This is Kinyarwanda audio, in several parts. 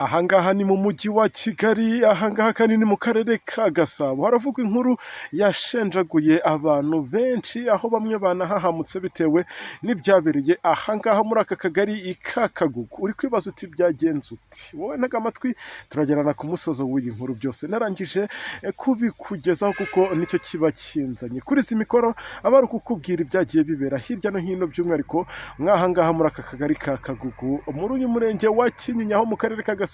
Ahangaha ni mu mujyi wa Kigali, ahangaha kandi ni mu karere ka Gasabo. Haravugwa inkuru yashenjaguye abantu benshi, aho bamwe banahahamutse bitewe n'ibyabereye ahangaha muri aka kagari ka Kagugu. Uri kwibaza uti byagenze uti? Wowe ntega amatwi, turagerana ku musozo w'iyi nkuru byose narangije kubikugezaho kuko nicyo kiba kinzanye. Kuri izi mikoro aba ari ukukubwira ibyagiye bibera hirya no hino, by'umwihariko mwahangaha muri aka kagari ka Kagugu, muri uyu murenge wa Kinyinya ho mu karere ka Gasabo.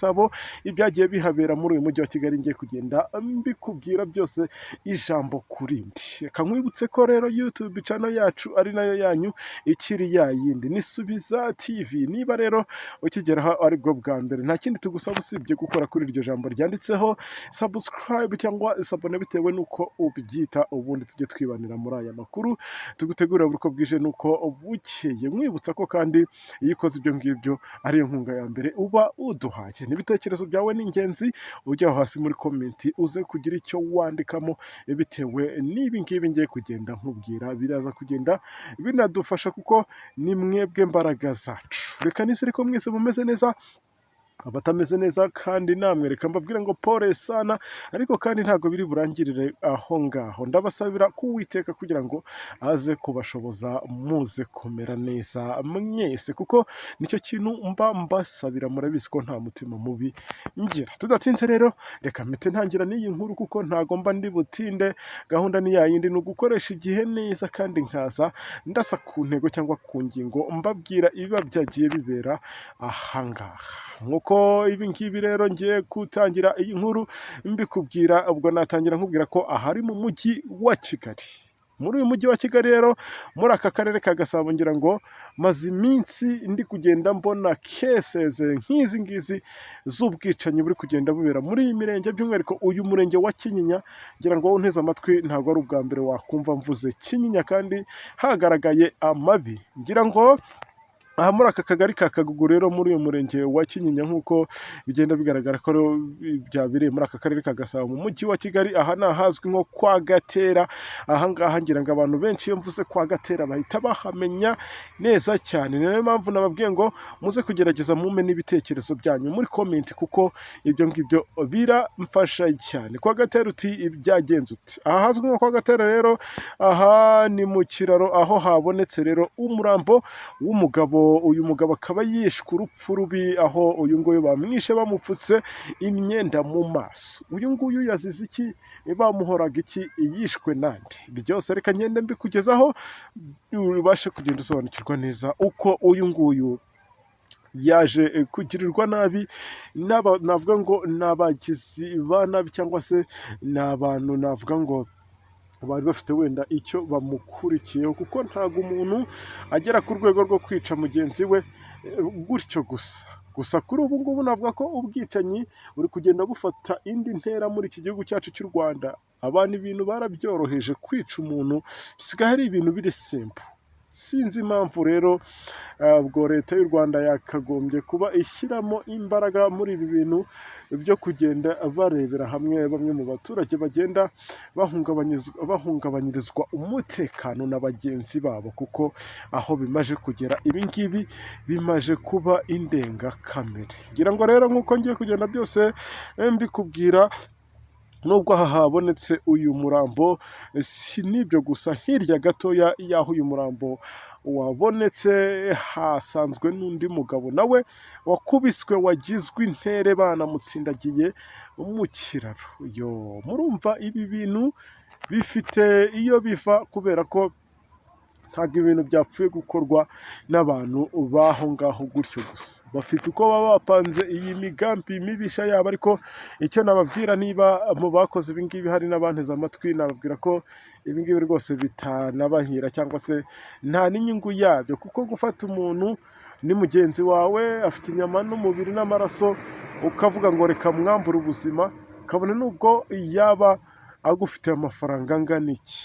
Ibyagiye bihabera muri uyu mujyi wa Kigali ngiye kugenda mbikubwira byose ijambo kurindi. Reka nkwibutse ko rero YouTube channel yacu ari nayo yanyu ikiri yayindi, ni Subiza TV. Niba rero ukigeraho ari bwo bwa mbere, nta kindi tugusaba usibye gukora kuri iryo jambo ryanditseho subscribe cyangwa sabone bitewe nuko ubyita, ubundi tujye twibanira muri aya makuru tugutegurira buri uko bwije nuko bukeye. Mwibutsa ko kandi iyo ukoze ibyo ngibyo ariyo nkunga ya mbere uba uduhaye. N'ibitekerezo byawe ni ingenzi, ujya hasi muri komenti uze kugira icyo wandikamo bitewe n'ibi ngibi ngiye kugenda nkubwira. Biraza kugenda binadufasha kuko ni mwebwe mbaraga zacu. Reka nizere ko mwese mumeze neza, abatameze neza kandi namwe reka mbabwira ngo pole sana, ariko kandi ntabwo biri burangirire aho ngaho. Ndabasabira kuwiteka kugira ngo aze kubashoboza muze kumera neza mwese, kuko nicyo kintu mba mbasabira. Murabizi ko nta mutima mubi ngira. Tudatinze rero reka mpite ntangira n'iyi nkuru kuko ntago mba ndi butinde. Gahunda ni yayindi, ni ugukoresha igihe neza kandi nkaza ndasa ku ntego cyangwa ku ngingo mbabwira ibiba byagiye bibera ahangaha. Nkuko ibi ngibi rero ngiye gutangira iyi nkuru mbikubwira, ubwo natangira nkubwira ko ahari mu mujyi wa Kigali. Muri uyu mujyi wa Kigali rero, muri aka karere ka Gasabo, ngira ngo maze iminsi ndi kugenda mbona cases nk'izi ngizi z'ubwicanyi buri kugenda bubera muri iyi mirenge, by'umwihariko uyu murenge wa Kinyinya. Ngira ngo unteze amatwi ntabwo ari ubwa mbere wakumva mvuze Kinyinya kandi hagaragaye amabi. Ngira ngo aha muri aka kagari ka Kagugu rero, muri uyu murenge wa Kinyinya, nk'uko bigenda bigaragara ko byabereye muri aka karere ka Gasabo mu mujyi wa Kigali. Aha ni ahazwi nko kwa Gatera. Ahangaha ngira ngo abantu benshi iyo mvuze kwa Gatera bahita bahamenya neza cyane. Ni nayo mpamvu nababwiye ngo muze kugerageza mume n'ibitekerezo byanyu muri komenti, kuko ibyo ngibyo biramfasha cyane. Kwa Gatera uti byagenze uti? Aha hazwi nko kwa Gatera rero, aha ni mu kiraro, aho habonetse rero umurambo w'umugabo. Uyu mugabo akaba yishwe urupfu rubi, aho uyu nguyu bamwishe bamupfutse imyenda mu maso. Uyu nguyu yazize iki? Bamuhoraga iki? Yishwe nande? Byose reka ngende mbikugezaho ubashe kugenda usobanukirwa neza uko uyu nguyu yaje kugirirwa nabi. Navuga ngo n'abagizi ba nabi, cyangwa se ni abantu navuga ngo bari bafite wenda icyo bamukurikiyeho, kuko ntabwo umuntu agera ku rwego rwo kwica mugenzi we gutyo gusa kuri ubu ngubu navuga ko ubwicanyi buri kugenda bufata indi ntera muri iki gihugu cyacu cy'u Rwanda. Abantu ibintu barabyoroheje, kwica umuntu bisigaye ari ibintu biri simple. Sinzi impamvu rero ubwo leta y'u Rwanda yakagombye kuba ishyiramo imbaraga muri ibi bintu byo kugenda barebera hamwe bamwe mu baturage bagenda bahungabanyirizwa umutekano na bagenzi babo, kuko aho bimaje kugera ibi ngibi bimaje kuba indengakamere. Ngira ngo rero nk'uko ngiye kugenda byose mbikubwira, nubwo aha habonetse uyu murambo, si n'ibyo gusa, hirya gatoya y'aho uyu murambo wabonetse hasanzwe n'undi mugabo nawe wakubiswe, wagizwe intere banamutsindagiye mu kiraro. Murumva ibi bintu bifite iyo biva, kubera ko ntabwo ibintu byapfuye gukorwa n'abantu baho ngaho gutyo gusa. Bafite uko baba bapanze iyi migambi mibisha yabo, ariko icyo nababwira, niba mu bakoze ibi ngibi hari n'abanteze amatwi, nababwira ko ibi ngibi rwose bitanabahira, cyangwa se nta n'inyungu yabyo, kuko gufata umuntu ni mugenzi wawe, afite inyama n'umubiri n'amaraso, ukavuga ngo reka mwambure ubuzima, kabone n'ubwo yaba agufitiye amafaranga angana iki,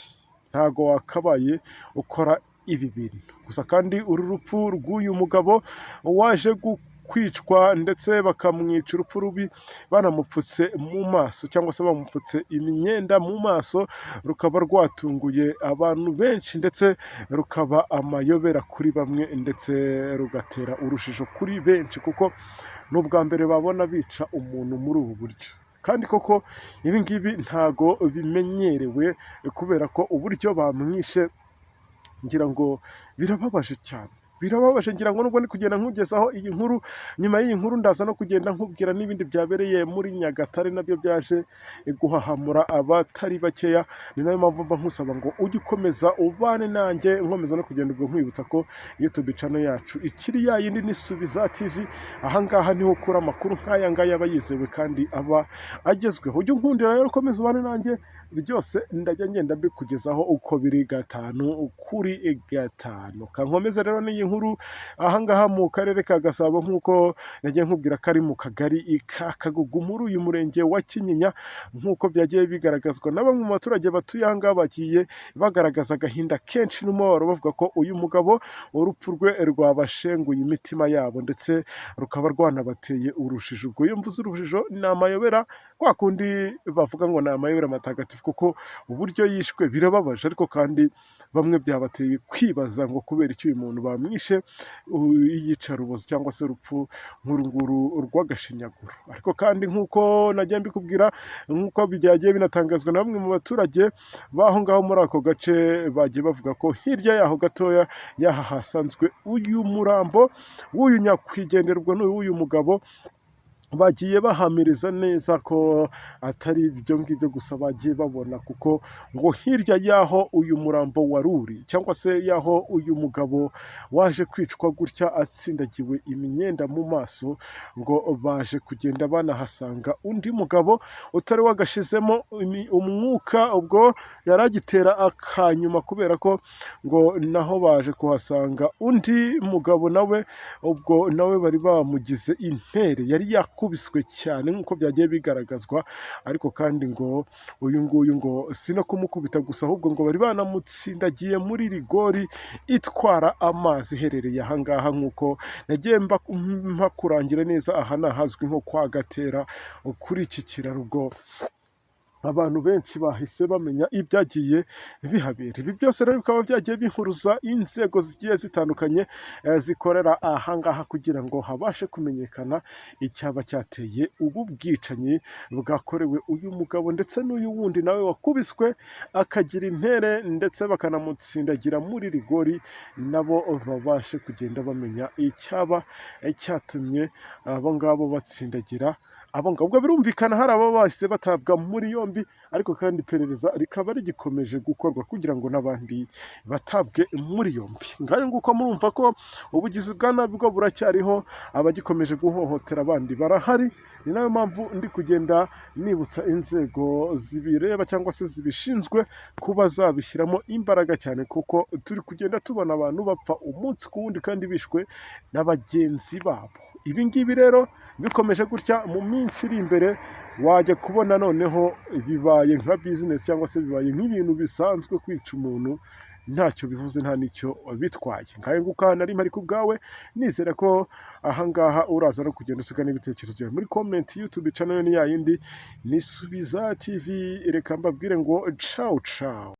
ntago wakabaye ukora ibi bintu. Gusa kandi uru rupfu rw'uyu mugabo waje kwicwa ndetse bakamwica urupfu rubi banamupfutse mu maso, cyangwa se bamupfutse imyenda mu maso, rukaba rwatunguye abantu benshi, ndetse rukaba amayobera kuri bamwe, ndetse rugatera urujijo kuri benshi, kuko ni ubwa mbere babona bica umuntu muri ubu buryo. Kandi koko ibi ngibi ntago bimenyerewe kubera ko uburyo bamwishe ngira ngo birababaje cyane. Birababaje ngira ngo nubwo ndi kugenda nkugezaho iyi nkuru, nyuma y'iyi nkuru ndaza no kugenda nkubwira n'ibindi byabereye muri Nyagatare nabyo byaje guhahamura abatari bakeya. Ni nayo mpamvu mba nkusaba ngo ujye ukomeza ubane nanjye, nkomeza no kugenda ubwo nkwibutsa ko YouTube channel yacu ikiri ya yindi ni Subiza TV. Ahangaha niho ukura amakuru nk'aya ngaya aba yizewe kandi aba agezweho. Ujye unkundira rero, ukomeza ubane nanjye, byose ndajya ngenda mbikugezaho uko biri 5 kuri 5. Kankomeza rero n'iyi nkuru ahangaha mu karere ka Gasabo, nk'uko nagiye nkubwira ko ari mu kagari ka Kagugu muri uyu murenge wa Kinyinya, nk'uko byagiye bigaragazwa na bamwe mu baturage batuye ahangaha, bagiye bagaragaza agahinda kenshi n'umubabaro, bavuga ko uyu mugabo urupfu rwe rwabashenguye imitima yabo ndetse rukaba rwanabateye urujijo. Ubwo iyo mvuze urujijo ni amayobera, kwa kundi bavuga ngo ni amayobera matagatifu, kuko uburyo yishwe birababaje, ariko kandi bamwe byabateye kwibaza ngo kubera iki uyu muntu bamwishe iyicarubozo cyangwa se urupfu nk'urunguru rw'agashinyaguro. Ariko kandi nk'uko nagiye mbikubwira, nk'uko byagiye binatangazwa na bamwe mu baturage baho ngaho muri ako gace, bagiye bavuga ko hirya yaho gatoya yaha hasanzwe uyu murambo w'uyu nyakwigenderwa n'uyu mugabo, bagiye bahamiriza neza ko atari ibyo ngibyo gusa bagiye babona, kuko ngo hirya yaho uyu murambo waruri cyangwa se yaho uyu mugabo waje kwicwa gutya atsindagiwe imyenda mu maso, ngo baje kugenda banahasanga undi mugabo utari wagashizemo umwuka, ubwo yaragitera akanyuma, kubera ko ngo naho baje kuhasanga undi mugabo nawe, ubwo nawe bari bamugize intere, yari yakubiswe cyane nk'uko byagiye bigaragazwa. Ariko kandi ngo uyu nguyu ngo si no kumukubita gusa, ahubwo ngo bari banamutsindagiye muri rigori itwara amazi iherereye ahangaha, nk'uko nagiye mpakurangira neza. Aha ni ahazwi nko kwa Gatera kuri iki kiraro. Ubwo abantu benshi bahise bamenya ibyagiye bihabera. Ibi byose rero bikaba byagiye bihuruza inzego zigiye zitandukanye zikorera ahangaha, kugira ngo habashe kumenyekana icyaba cyateye ubu bwicanyi bwakorewe uyu mugabo ndetse n'uyu wundi nawe wakubiswe akagira intere, ndetse bakanamutsindagira muri rigori, nabo babashe kugenda bamenya icyaba cyatumye abo ngabo batsindagira abo ngabo. Ubwo birumvikana hari abo bahise batabwa muri yombi, ariko kandi iperereza rikaba rigikomeje gukorwa kugira ngo n'abandi batabwe muri yombi. Ngayo nguko murumva ko ubugizi bwa nabi bwo buracyariho, abagikomeje guhohotera abandi barahari. Ni nayo mpamvu ndi kugenda nibutsa inzego zibireba cyangwa se zibishinzwe kuba zabishyiramo imbaraga cyane, kuko turi kugenda tubona abantu bapfa umunsi ku wundi kandi bishwe na bagenzi babo. Ibi ngibi rero bikomeje gutya, mu minsi iri imbere wajya kubona noneho bibaye nka bizinesi cyangwa se bibaye nk'ibintu bisanzwe, kwica umuntu ntacyo bivuze, nta n'icyo bitwaye. Ngayo nguko nari mpari ku bwawe, nizere ko ahangaha uraza no kugenda usiga n'ibitekerezo byawe muri comment. YouTube channel ni ya yindi ni Subiza TV. Reka mbabwire ngo ciao ciao.